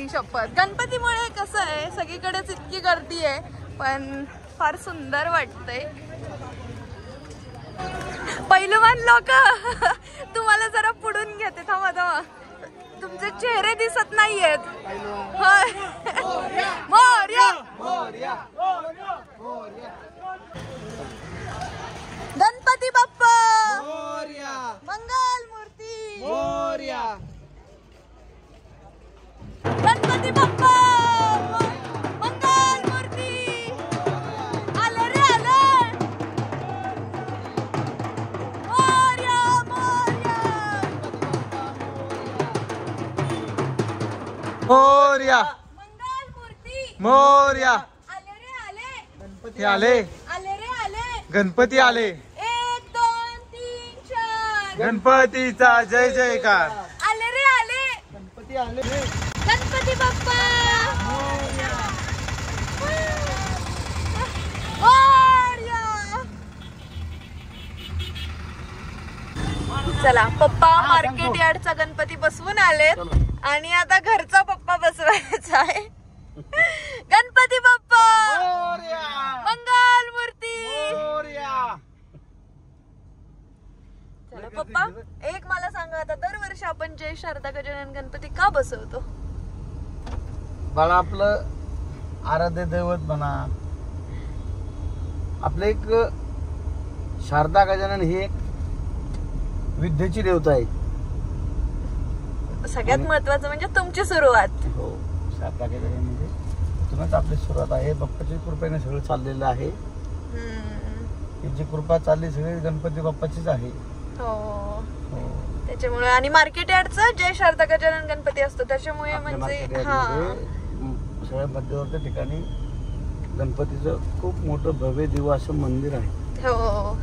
आई शपथ. गणपतीमुळे कसं आहे सगळीकडेच इतकी गर्दी आहे पण फार सुंदर वाटतंय. पहिलवान लोक तुम्हाला जरा पुढून घेते. थांबा थांबा तुमचे चेहरे दिसत नाहीयेत. मोरया गणपती बाप्पा मोरया. मंगल मूर्ती मोरया. गणपती बाप्पा मंगल मूर्ती. आले रे आले. मोरया मोरया मोरया. मंगल मूर्ती मोरया. आले रे आले. गणपती आले. आले रे आले. गणपती आले. 1 2 3 4. गणपतीचा जय जयकार. आले रे आले. गणपती आले. गणपती बाप्पा मोरया. चला पप्पा मार्केट यार्डचा गणपती बसवून आलेत आणि आता घरचा पप्पा बसवायचा आहे. गणपती बाप्पा मंगल मूर्ती. चला पप्पा एक मला सांगा आता दरवर्षी आपण जय शारदा गजानन गणपती का बसवतो? बाळा आपलं आराध्य दैवत म्हणा. आपलं एक शारदा गजानन ही एक विद्येची देवता आहे. सगळ्यात महत्वाचं म्हणजे तुमची सुरुवात. हो शारदा गजानन म्हणजे इथूनच आपली सुरुवात आहे. बाप्पाची कृपेने सगळं चाललेलं आहे. जी कृपा चालली सगळी गणपती बाप्पाचीच आहे. हो त्याच्यामुळे आणि मार्केट यार्डचा जय शारदा गजानन गणपती असतो त्याच्यामुळे म्हणजे हा सगळ्या मध्यवर्ती ठिकाणी गणपतीचं खूप मोठं भव्य दिव्य असं मंदिर आहे. हो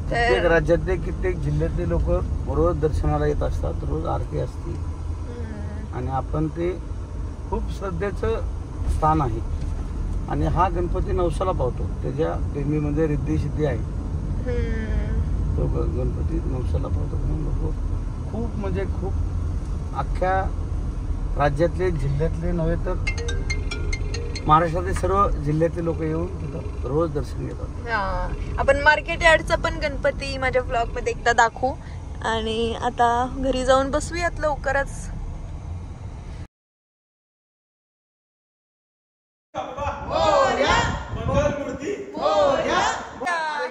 कित्येक राज्यातले कित्येक जिल्ह्यातले लोक रोज दर्शनाला येत असतात. रोज आरती असते आणि आपण ते खूप श्रद्धेचं स्थान आहे. आणि हा गणपती नवसाला पावतो. त्याच्या प्रेमीमध्ये रिद्धी सिद्धी आहे. तो गणपती नवसाला पावतो म्हणून लोक खूप म्हणजे खूप अख्ख्या राज्यातले जिल्ह्यातले नव्हे तर महाराष्ट्रातील सर्व जिल्ह्यातले लोक येऊन तिथं रोज दर्शन घेतात. आपण मार्केट यार्डचा पण गणपती माझ्या ब्लॉग मध्ये एकदा दाखवू आणि आता घरी जाऊन बसूयात लवकरच.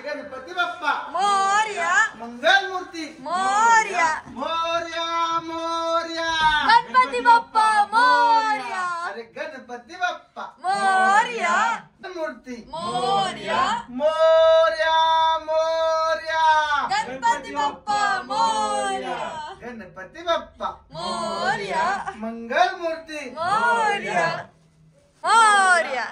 गणपती बाप्पा मोरया. मंगल मूर्ती मोरया. मोरया मोरया. गणपती बाप्पा मोरया. अरे गणपती बाप्पा मोरया. मूर्ती मोरया. मोरया मोरया. गणपती बाप्पा मोरया. गणपती बाप्पा मोरया. मंगल मूर्ती मोरया. मोरया.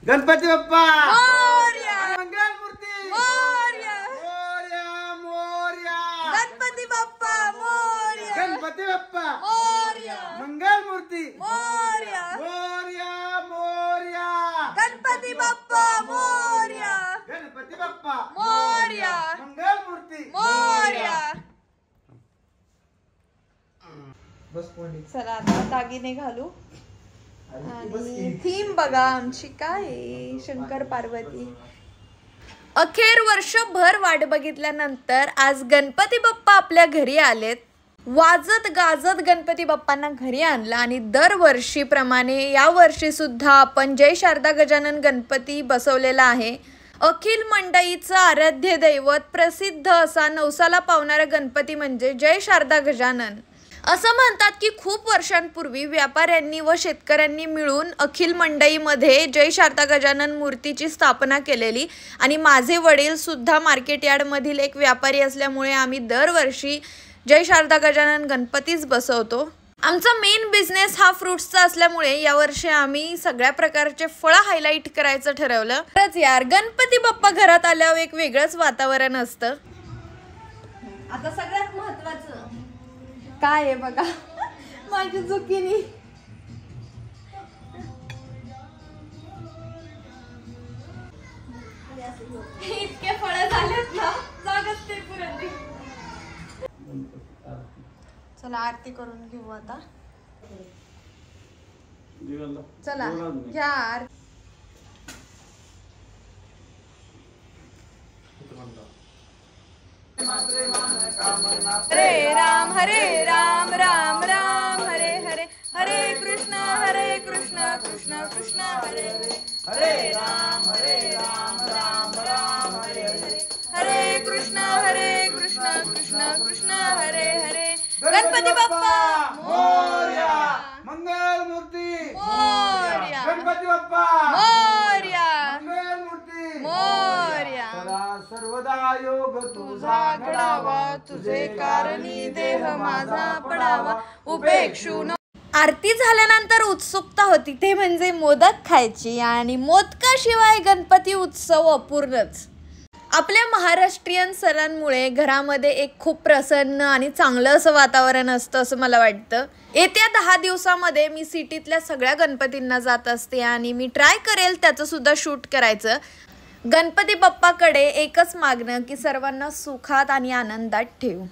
गणपती बाप्पा मोरया. मंगल मूर्ती मोरया. मोरया मोरया. गणपती बाप्पा मोरया. गणपती बाप्पा मोरया. मंगल मूर्ती मोरया. मोरया मोरया. गणपती बाप्पा मोरया. गणपती बाप्पा मोरया. मंगल मूर्ती मोरया. बस कोणी चला आता दागिने घालू आणि थीम बघा आमची काय आहे, शंकर पार्वती. अखेर वर्षभर वाट बघितल्यानंतर आज गणपती बाप्पा आपल्या घरी आलेत. वाजत गाजत गणपती बाप्पांना घरी आणला आणि दरवर्षीप्रमाणे या वर्षी सुद्धा आपण जय शारदा गजानन गणपती बसवलेला आहे. अखिल मंडईचं आराध्य दैवत प्रसिद्ध असा नवसाला पावणारा गणपती म्हणजे जय शारदा गजानन. असं म्हणतात की खूप वर्षांपूर्वी व्यापाऱ्यांनी व शेतकऱ्यांनी मिळून अखिल मंडईमध्ये जय शारदा गजानन मूर्तीची स्थापना केलेली आणि माझे वडील सुद्धा मार्केट यार्डमधील एक व्यापारी असल्यामुळे आम्ही दरवर्षी जय शारदा गजानन गणपतीच बसवतो. आमचा मेन बिझनेस हा फ्रुट्सचा असल्यामुळे यावर्षी आम्ही सगळ्या प्रकारचे फळं हायलाइट करायचं ठरवलं. खरंच यार गणपती बाप्पा घरात आल्यावर एक वेगळंच वातावरण असतं. आता सगळ्यात महत्त्वाचं काय आहे बघा माझी जुकिनी. इतके फळं झालेत ना जागच ते पुरत. चला आरती करून घेऊ आता. चला घ्या आरती. हरे राम राम राम हरे हरे हरे कृष्ण कृष्ण कृष्ण हरे हरे राम राम राम हरे हरे हरे कृष्ण कृष्ण कृष्ण हरे हरे. गणपती बाप्पा मोरया. मंगल मूर्ती मोरया. गणपती बाप्पा मोरया. मंगल मूर्ती मोरया. सदा सर्वदा योग तुझा घडावा तुझे कारणी देह माझा पडावा उपेक्षू न. आरती झाल्यानंतर उत्सुकता होती ते म्हणजे मोदक खायची आणि मोदकाशिवाय गणपती उत्सव अपूर्णच. आपल्या महाराष्ट्रीयन सणांमुळे घरामध्ये एक खूप प्रसन्न आणि चांगलं असं वातावरण असतं असं मला वाटतं. येत्या 10 दिवसामध्ये मी सिटीतल्या सगळ्या गणपतींना जात असते आणि मी ट्राय करेल त्याचं सुद्धा शूट करायचं. गणपती बाप्पाकडे एकच मागणं की सर्वांना सुखात आणि आनंदात ठेवू.